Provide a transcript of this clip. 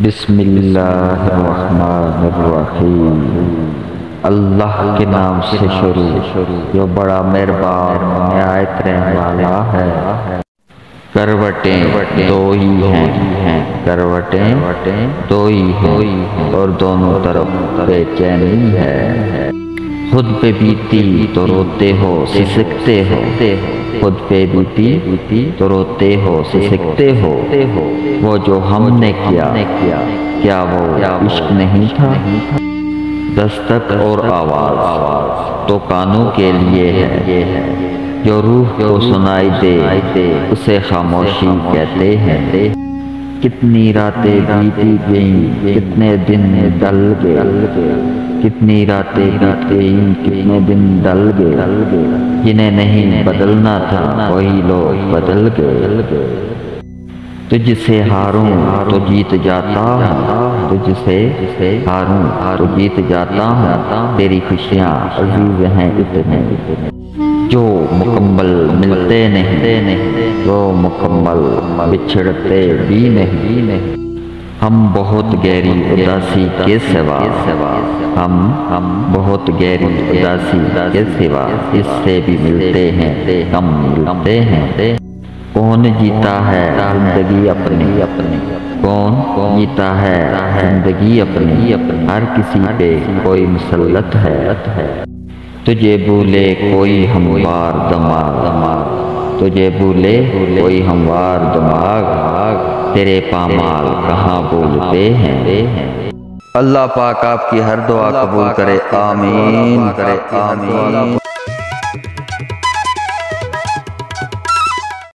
بسم اللہ الرحمن الرحیم۔ اللہ کے نام سے شروع جو بڑا مہربان نہایت رحم والا ہے۔ کروٹیں دو ہی ہیں، کروٹیں دو ہی ہیں اور دونوں طرف بے چینی ہے۔ خود پہ بیتی تو روتے ہو سسکتے ہو، خود پہ بیتی تو روتے ہو سسکتے ہو۔ وہ جو ہم نے کیا کیا وہ عشق نہیں تھا؟ دستک اور آواز تو کانوں کے لیے ہے، جو روح کو سنائی دے اسے خاموشی کہتے ہیں۔ کتنی راتیں بیتی گئیں کتنے دن ڈل گئے، کتنی راتیں بیت گئیں کتنے دن ڈل گئے۔ جنہیں نہیں بدلنا تھا وہی لوگ بدل گئے۔ تجھ سے ہاروں تو جیت جاتا ہوں، تجھ سے ہاروں تو جیت جاتا ہوں۔ تیری خوشیاں عزیز ہیں اتنے، جو مکمل ملتے نہیں وہ مکمل بچھڑتے بھی نہیں۔ ہم بہت گہری اداسی کے سوا، ہم بہت گہری اداسی کے سوا اس سے بھی ملتے ہیں، کم ملتے ہیں۔ کون جیتا ہے زندگی اپنی، کون جیتا ہے زندگی اپنی؟ ہر کسی پہ کوئی مسلط ہے۔ تجھے بھولے کوئی ہموار دماغ، تجھے بھولے کوئی ہموار دماغ، تیرے پامال کہاں بھولتے ہیں۔ اللہ پاک آپ کی ہر دعا قبول کرے، آمین۔